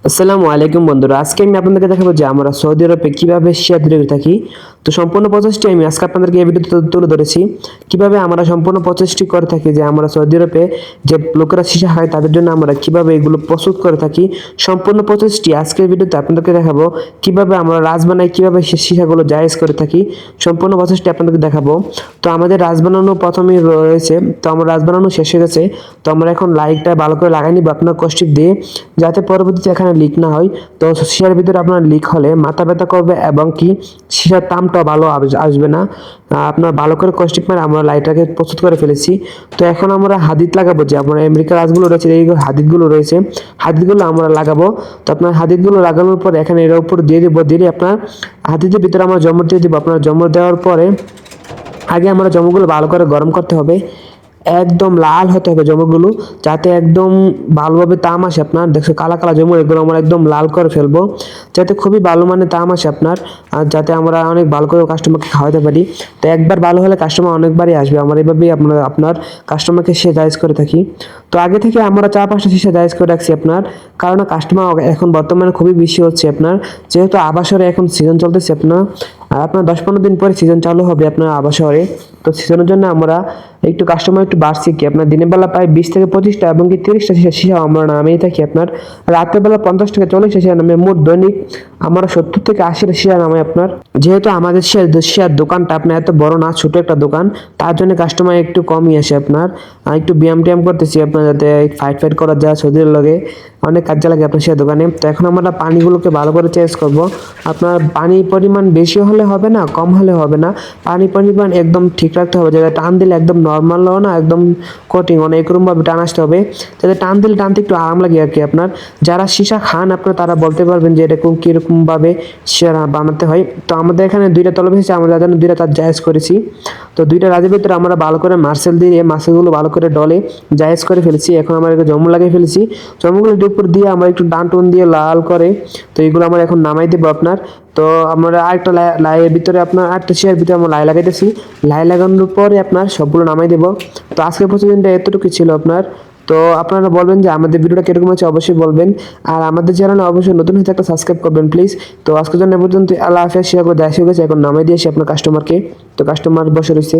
আসসালামু আলাইকুম বন্ধুরা, আজকে আমি আপনাদেরকে দেখাবো যে আমরা সৌদি আরবে কিভাবে শেয়ার তৈরি থাকি। তো সম্পূর্ণ প্রসেসটি আমি আজকে আপনাদেরকে এই ভিডিওতে তুলে ধরেছি। কিভাবে আমরা সম্পূর্ণ প্রসেসটি করে থাকি, যে আমরা সৌদি আরবে যে লোকেরা সীসা খায় তাদের জন্য আমরা কিভাবে এগুলো প্রস্তুত করে থাকি। সম্পূর্ণ প্রসেসটি আজকের ভিডিওতে আপনাদেরকে দেখাবো। কিভাবে আমরা রাজ বানাই, কিভাবে সীসাগুলো জায়েজ করে থাকি, সম্পূর্ণ প্রসেসটি আপনাদেরকে দেখাবো। তো আমাদের রাজ বানানো প্রথমেই রয়েছে, তো আমরা রাজ বানানো শেষ হয়ে গেছে। তো আমরা এখন লাইটটা ভালো করে লাগাই নিব আপনার কষ্টিক দিয়ে, যাতে পরবর্তীতে এখানে লিক না হয়। তো শিরার ভিতরে আপনার লিক হলে মাথা ব্যথা করবে এবং কি শিরার দামটা ভালো আসবে না। আপনার ভালো করে কষ্টিক মারে আমরা লাইটটাকে প্রস্তুত করে ফেলেছি। তো এখন আমরা হাদিদ লাগাবো, যে আপনার আমেরিকার রাজগুলো রয়েছে, এই হাদিদগুলো রয়েছে, হাদিদগুলো আমরা লাগাবো। তো আপনার হাদিদগুলো লাগানোর পরে এখানে এর উপর দিয়ে দেবো, দিলে আপনার হাদিদের ভিতরে আমরা জমর দিয়ে দেবো। আপনার জমর দেওয়ার পরে আগে আমরা জমগুলো ভালো করে গরম করতে হবে, একদম লাল হতে হবে জমগুলো, যাতে একদম ভালোভাবে তাম আসে। আপনার দেখছো কালা কালা জমুর, এগুলো আমরা একদম লাল করে ফেলবো, যাতে খুবই ভালো মানে তাম আসে আপনার, আর যাতে আমরা অনেক ভালো করে কাস্টমারকে খাওয়াতে পারি। তো একবার ভালো হলে কাস্টমার অনেকবারই আসবে। আমরা এভাবেই আপনার কাস্টমারকে সে জায়েজ করে থাকি। তো আগে থেকে আমরা 4-5টা সীসা জায়েজ করে রাখছি আপনার, কারণ কাস্টমার এখন বর্তমানে খুবই বেশি হচ্ছে আপনার, যেহেতু আবাসরে এখন সিজন চলতেছে আপনার। আর আপনার 10-15 দিন পরে সিজন চালু হবে আপনার আবাসরে। তো সিজনের জন্য আমরা একটু কাস্টমার একটু বাড়ছি, কি আপনার দিনের বেলা প্রায় 20 থেকে 25টা এবং কি 30টা সীসা আমরা নামিয়ে থাকি। আপনার রাতের বেলা 50 থেকে 40টা সীসা নামে, মোট দৈনিক আমরা 70 থেকে 80টা সীসা নামাই আপনার। যেহেতু আমাদের সীসার দোকানটা আপনার এত বড় না, ছোট একটা দোকান, তার জন্য কাস্টমার একটু কমই আসে আপনার। একটু ব্যায়াম ট্যায়াম করতেছি আপনার, যাতে ফাইট করা যায় সৌদির লগে, অনেক কাজে লাগে আপনার সে দোকানে। তো এখন আমরা পানিগুলোকে ভালো করে চেঞ্জ করব। আপনার পানির পরিমাণ বেশি হলে হবে না, কম হলে হবে না, পানির পরিমাণ একদম ঠিক রাখতে হবে, যাতে টান দিলে একদম নর্মালও না, একদম কঠিন অনেকরকমভাবে টান আসতে হবে, যাতে টান দিলে টানতে একটু আরাম লাগে আর কি। আপনার যারা সীসা খান আপনার, তারা বলতে পারবেন যে এরকম কীরকমভাবে সীসা বানাতে হয়। তো আমাদের এখানে 2টা তলব এসেছে, আমরা যাদের 2টা তার জায়েজ করেছি। তো 2টা রাজের ভিতরে আমরা ভালো করে মার্সেল দিয়ে মার্সেলগুলো ভালো করে ডলে জায়েজ করে ফেলেছি। এখন আমরা জমু লাগিয়ে ফেলেছি, জমুগুলো উপর দিয়ে আমরা একটু ডান টুন দিয়ে লাল করে, তো এইগুলো আমরা এখন নামাই দেবো আপনার। তো আমরা আরেকটা লাইয়ের ভিতরে আপনার আরেকটা শেয়ার ভিতরে আমরা লাই লাগাইতেছি। লাই লাগানোর পরে আপনার সবগুলো নামাই দেবো। তো আজকের প্রতিদিনটা এতটুকু ছিল আপনার। তো আপনারা বলবেন যে আমাদের ভিডিওটা কিরকম আছে, অবশ্যই বলবেন। আর আমাদের চ্যানেলে অবশ্যই নতুন হতে একটা সাবস্ক্রাইব করবেন প্লিজ। তো আজকের জন্য এ পর্যন্ত, আল্লাহ হাফেজ। শেয়ার করে দেওয়া হয়ে গেছে, এখন নামাই দিয়েছি আপনার কাস্টমারকে। তো কাস্টমার বসে রয়েছে।